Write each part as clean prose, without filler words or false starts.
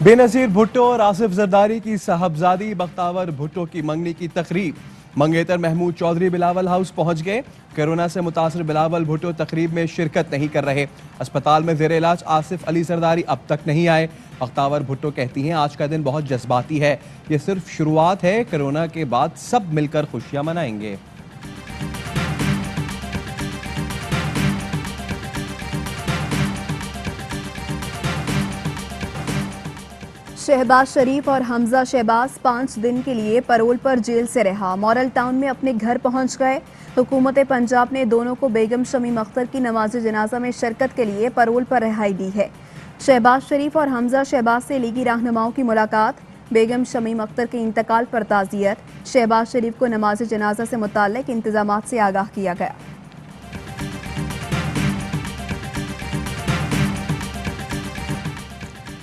बेनजीर भुट्टो और आसिफ जरदारी की साहबजादी बख्तावर भुट्टो की मंगनी की तकरीब। मंगेतर महमूद चौधरी बिलावल हाउस पहुंच गए। कोरोना से मुतासर बिलावल भुट्टो तकरीब में शिरकत नहीं कर रहे। अस्पताल में जेर इलाज आसिफ अली जरदारी अब तक नहीं आए। बख्तावर भुट्टो कहती हैं आज का दिन बहुत जज्बाती है, ये सिर्फ शुरुआत है, कोरोना के बाद सब मिलकर खुशियां मनाएंगे। शहबाज शरीफ और हमजा शहबाज 5 दिन के लिए पैरोल पर जेल से रहा, मॉडल टाउन में अपने घर पहुंच गए। हुकूमत पंजाब ने दोनों को बेगम शमीम अख्तर की नमाज जनाजा में शिरकत के लिए पैरोल पर रिहाई दी है। शहबाज शरीफ और हमजा शहबाज से लीगी रहनुमाओं की मुलाकात, बेगम शमीम अख्तर के इंतकाल पर ताज़ियत, शहबाज शरीफ को नमाज जनाजा से मुताल्लिक इंतजामात से आगाह किया गया।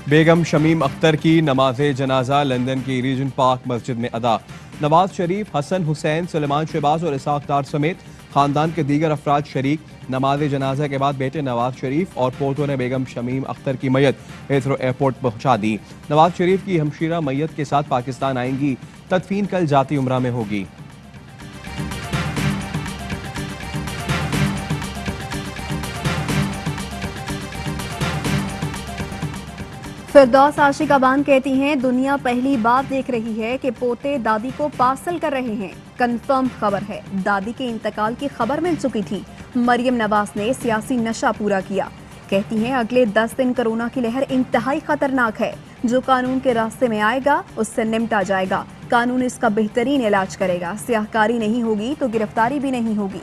बेगम शमीम अख्तर की नमाज जनाजा लंदन की रीजन पार्क मस्जिद में अदा। नवाज शरीफ, हसन हुसैन, सुलेमान शहबाज और इसाक डार समेत खानदान के दीगर अफराद शरीक। नमाज जनाजा के बाद बेटे नवाज शरीफ और पोतों ने बेगम शमीम अख्तर की मैयत हेथरो एयरपोर्ट पहुंचा दी। नवाज शरीफ की हमशीरा मैयत के साथ पाकिस्तान आएंगी। तदफीन कल जाती उम्रा में होगी। फिरदौस आशिकाबान कहती हैं दुनिया पहली बार देख रही है कि पोते दादी को पार्सल कर रहे हैं। कंफर्म खबर है, दादी के इंतकाल की खबर मिल चुकी थी। मरियम नवाज ने सियासी नशा पूरा किया। कहती हैं अगले 10 दिन कोरोना की लहर इंतहाई खतरनाक है। जो कानून के रास्ते में आएगा उससे निपटा जाएगा। कानून इसका बेहतरीन इलाज करेगा। स्याहकारी नहीं होगी तो गिरफ्तारी भी नहीं होगी।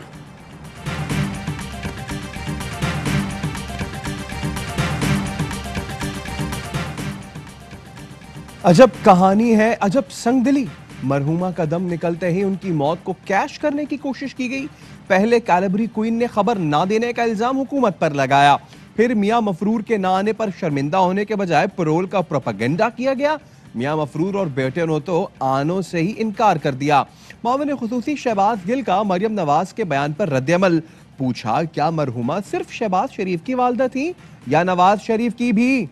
अजब कहानी है, अजब संगदिली। मरहुमा का दम निकलते ही उनकी मौत को कैश करने की कोशिश की गई। पहले कैलबरी क्वीन ने खबर ना देने का इल्जाम हुकूमत पर लगाया, फिर मियां मफरूर के ना आने पर शर्मिंदा होने के बजाय पैरोल का प्रोपेगेंडा किया गया। मियां मफरूर और बेटे ने तो आनों से ही इनकार कर दिया। मामले खुसूसी शहबाज गिल का मरियम नवाज के बयान पर रद्दअमल। पूछा क्या मरहुमा सिर्फ शहबाज शरीफ की वालदा थी या नवाज शरीफ की भी?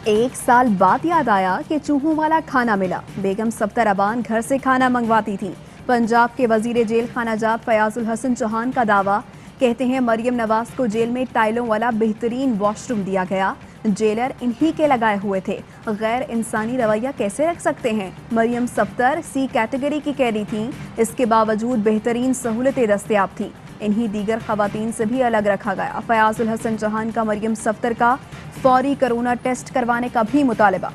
1 साल बाद याद आया कि चूहों वाला खाना मिला। बेगम सफ्तर अबान घर से खाना मंगवाती थी। पंजाब के वजीर जेल खाना जात फयाजुल हसन चौहान का दावा। कहते हैं मरियम नवाज को जेल में टाइलों वाला बेहतरीन वॉशरूम दिया गया। जेलर इन्हीं के लगाए हुए थे। गैर इंसानी रवैया कैसे रख सकते हैं? मरियम सफ्तर C कैटेगरी की कैदी थीं, इसके बावजूद बेहतरीन सहूलतें दस्तयाब थीं। इन्हीं दीगर खवातीन से भी अलग रखा गया। फयाजुल हसन चौहान का मरियम सफ्तर का फौरी कोरोना टेस्ट करवाने का भी मुतालबा।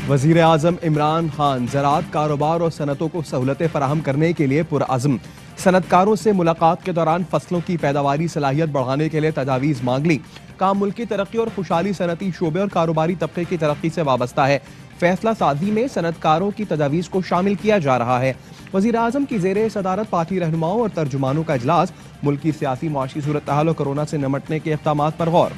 वजीर आजम इमरान खान ज़राअत कारोबार और सनतों को सहूलतें फराहम करने के लिए पुरअज़्म। सनतकारों से मुलाकात के दौरान फसलों की पैदावारी सलाहियत बढ़ाने के लिए तजावीज़ मांग ली। काम मुल्क की तरक्की और खुशहाली सनती शोबे और कारोबारी तबके की तरक्की से वाबस्ता है। फैसला साजी में सनतकारों की तजावीज़ को शामिल किया जा रहा है। वज़ीर आज़म की ज़ेरे सदारत पार्टी रहनुमाओं और तर्जुमानों का इजलास। मुल्क की सियासी मुआशी सूरत हाल और कोरोना से निमटने के इक़दामात पर गौर।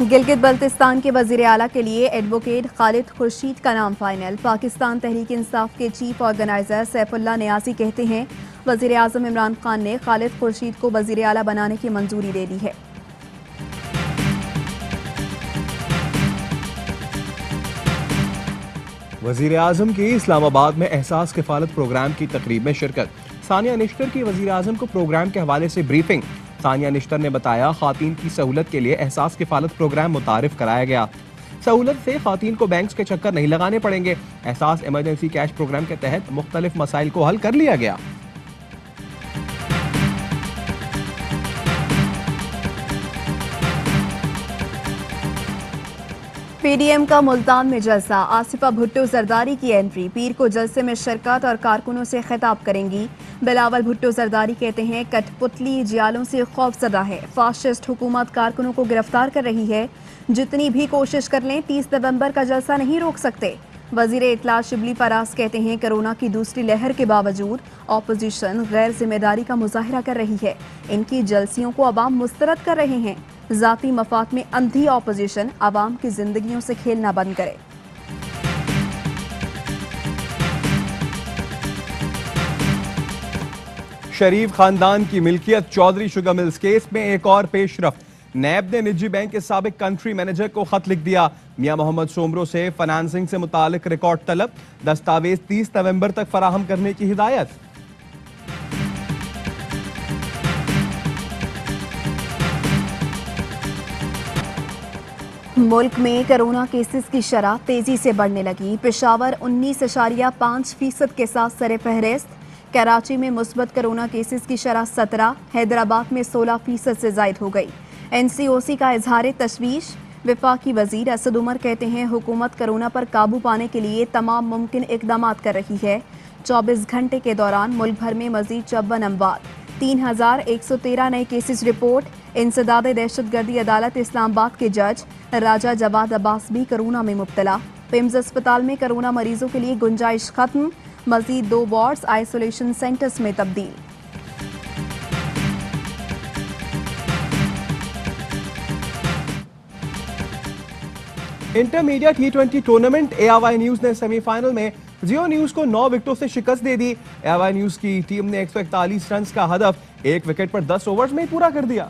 गिलगित बल्तिस्तान के वजीर आला के लिए एडवोकेट खालिद खुर्शीद का नाम फाइनल। पाकिस्तान तहरीक इंसाफ के चीफ ऑर्गेनाइजर सैफुल्लाह नियाज़ी कहते हैं वजीर आजम इमरान खान ने खालिद खुर्शीद को वजीर आला बनाने की मंजूरी दे दी है। वजीर आजम की इस्लामाबाद में एहसास किफालत प्रोग्राम की तकरीब में शिरकत। सानिया निश्तर की वजीर आजम को प्रोग्राम के हवाले से ब्रीफिंग। सानिया निश्तर ने बताया खातीन की सहूलत के लिए एहसास किफालत प्रोग्राम मुतारिफ कराया गया। सहूलत से खातीन को बैंक्स के चक्कर नहीं लगाने पड़ेंगे। एहसास इमरजेंसी कैश प्रोग्राम के तहत मुख्तलिफ मसाइल को हल कर लिया गया। पीडीएम का मुल्तान में जलसा। आसिफा भुट्टो जरदारी की एंट्री। पीर को जलसे में शिरकत और कारकुनों से खिताब करेंगी। बिलावल भुट्टो जरदारी कहते हैं कठपुतली जियालों से खौफजदा है। फाशिस्ट हुकूमत कारकुनों को गिरफ्तार कर रही है। जितनी भी कोशिश कर लें 30 नवंबर का जलसा नहीं रोक सकते। वजीर इत्तला शिबली फराज कहते हैं कोरोना की दूसरी लहर के बावजूद ऑपोजिशन गैर जिम्मेदारी का मुजाहिरा कर रही है। इनकी जलसियों को अवाम मुस्तरद कर रहे हैं। जाती मफाद में अंधी ऑपोजिशन अवाम की जिंदगियों से खेलना बंद करे। शरीफ खानदान की मिल्कियत चौधरी शुगर मिल्स केस में एक और पेशरफ्त। नैब ने निजी बैंक के साबिक कंट्री मैनेजर को खत लिख दिया। मियां मोहम्मद सोमरो से फाइनेंसिंग से मुतालिक रिकॉर्ड तलब, दस्तावेज 30 नवंबर तक फराहम करने की हिदायत। मुल्क में कोरोना केसेस की शरह तेजी से बढ़ने लगी। पेशावर 19.5% के साथ सरे फहरिस्त। कराची में मुस्बत कोरोना केसेस की शरह 17, हैदराबाद में 16% से जायद हो गई। NCOC का इजहार तशवीश। वफाकी वजीर असद उमर कहते हैं हुकूमत कोरोना पर काबू पाने के लिए तमाम मुमकिन इकदाम कर रही है। 24 घंटे के दौरान मुल्क भर में मजीद 54 अमवात, 3113 नए केसेस रिपोर्ट। इंसदाद दहशतगर्दी अदालत इस्लामाबाद के जज राजा जवाद अब्बास भी कोरोना में मुब्तला। पिम्स अस्पताल में कोरोना मरीजों के लिए गुंजाइश खत्म, मजीद 2 वार्ड्स आइसोलेशन सेंटर्स में तब्दील। Intermediate T20 tournament ARY news ने सेमीफाइनल में जियो न्यूज को 9 विकेटों से शिकस्त दे दी। ARY न्यूज की टीम ने 141 रन का हदफ 1 विकेट पर 10 ओवर्स में पूरा कर दिया।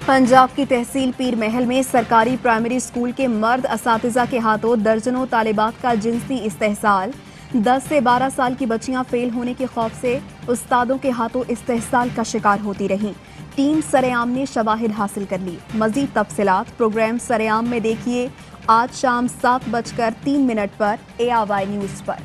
पंजाब की तहसील पीर महल में सरकारी प्राइमरी स्कूल के मर्द असातिज़ा के हाथों दर्जनों तालिबात का जिनसी इस्तेहसाल। 10 से 12 साल की बच्चियां फेल होने के खौफ से उस्तादों के हाथों इस्तेहसाल का शिकार होती रहीं। टीम सरेआम ने शवाहिद हासिल कर ली। मजीद तफसीलात प्रोग्राम सरेआम में देखिए आज शाम 7:03 पर ARY न्यूज पर।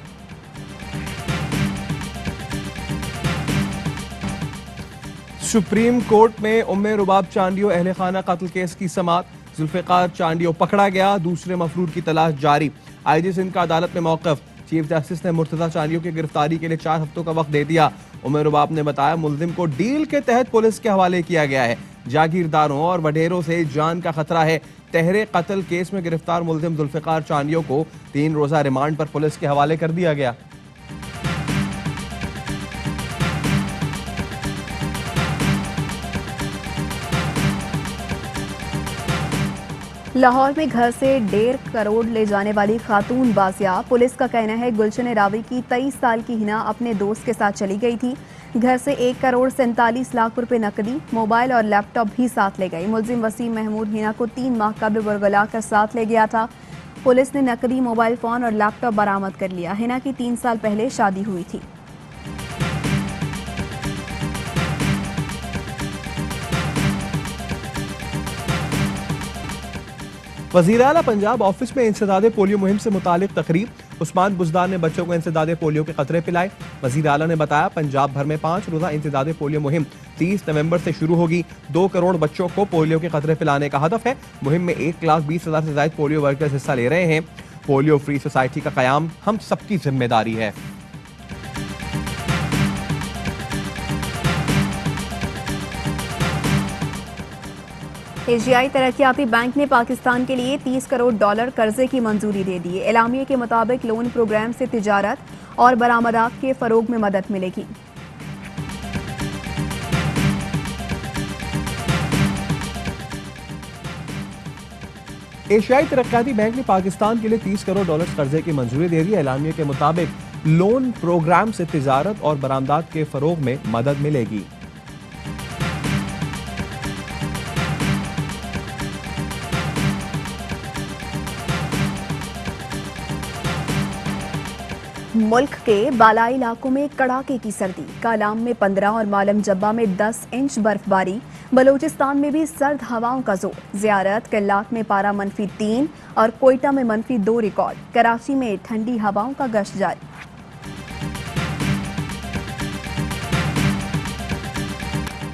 सुप्रीम कोर्ट में उम्मे रुबाब चांडियो अहले खाना कत्ल केस की समाअत। जुल्फिकार चांडियो पकड़ा गया, दूसरे मफरूर की तलाश जारी। IG सिंध का अदालत में मौक़िफ़। चीफ जस्टिस ने मुर्तज़ा चांडियो की गिरफ्तारी के लिए 4 हफ्तों का वक्त दे दिया। उम्मे रुबाब ने बताया मुल्जिम को डील के तहत पुलिस के हवाले किया गया है। जागीरदारों और वडेरों से जान का खतरा है। तहरे कत्ल केस में गिरफ्तार मुल्जिम जुल्फिकार चांडियो को 3 रोजा रिमांड पर पुलिस के हवाले कर दिया गया। लाहौर में घर से 1.5 करोड़ ले जाने वाली खातून बाजियाब। पुलिस का कहना है गुलशन रावी की 23 साल की हिना अपने दोस्त के साथ चली गई थी। घर से 1 करोड़ 47 लाख रुपए नकदी, मोबाइल और लैपटॉप भी साथ ले गई। मुल्जिम वसीम महमूद हिना को 3 माह कबल बरगला कर साथ ले गया था। पुलिस ने नकदी, मोबाइल फोन और लैपटॉप बरामद कर लिया। हिना की 3 साल पहले शादी हुई थी। वज़ीर आला पंजाब ऑफिस में इंसदादे पोलियो मुहिम से मुतालिक तकरीब। उस्मान बुज़दार ने बच्चों को इंसदादे पोलियो के खतरे पिलाए। वज़ीर आला ने बताया पंजाब भर में 5 रोज़ा इंसदादे पोलियो मुहिम 30 नवंबर से शुरू होगी। 2 करोड़ बच्चों को पोलियो के खतरे पिलाने का हदफ है। मुहिम में 1,20,000 से ज्यादा पोलियो वर्कर्स हिस्सा ले रहे हैं। पोलियो फ्री सोसाइटी का कयाम हम सबकी जिम्मेदारी है। एशियाई तरक्याती बैंक ने पाकिस्तान के लिए $30 करोड़ कर्जे की मंजूरी दे दी। एलामिये के मुताबिक लोन प्रोग्राम से तिजारत और बरामदात के फरोग में मदद मिलेगी। एशियाई तरक्याती बैंक ने पाकिस्तान के लिए $30 करोड़ कर्जे की मंजूरी दे दी। एलामिये के मुताबिक लोन प्रोग्राम से तिजारत और बरामदात के फरोग में मदद मिलेगी। मुल्क के बालाई इलाकों में कड़ाके की सर्दी। कालाम में 15 और मालम जब्बा में 10 इंच बर्फबारी। बलूचिस्तान में भी सर्द हवाओं का जोर। ज़ियारत कल्लाक में पारा -3 और कोयटा में -2 रिकॉर्ड। कराची में ठंडी हवाओं का गश्त जारी।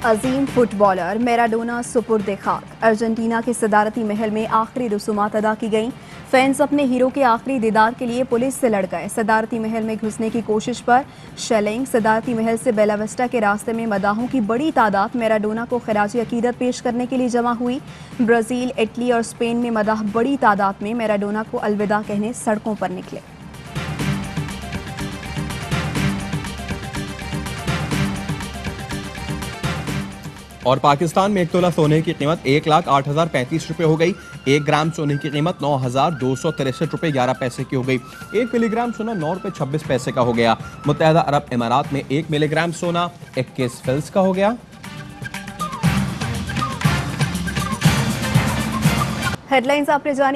अजीम फुटबॉलर मैराडोना सुपुर्द खाक। अर्जेंटीना के सदारती महल में आखिरी रसूमात अदा की गईं। फैंस अपने हीरो के आखिरी दीदार के लिए पुलिस से लड़ गए। सदारती महल में घुसने की कोशिश पर शेलिंग। सदारती महल से बेला विस्टा के रास्ते में मदाहों की बड़ी तादाद मैराडोना को खिराज अकीदत पेश करने के लिए जमा हुई। ब्राजील, इटली और स्पेन में मदाह बड़ी तादाद में मैराडोना को अलविदा कहने सड़कों पर निकले। और पाकिस्तान में 1 तोला सोने की कीमत 1,08,035 रुपए हो गई। 1 ग्राम सोने की कीमत 9,263 रुपए 11 पैसे की हो गई। 1 मिलीग्राम सोना 9 रुपए 26 पैसे का हो गया। मुत्तहदा अरब इमारात में 1 मिलीग्राम सोना 21 फिल्स का हो गया। हेडलाइंस आपने जानी।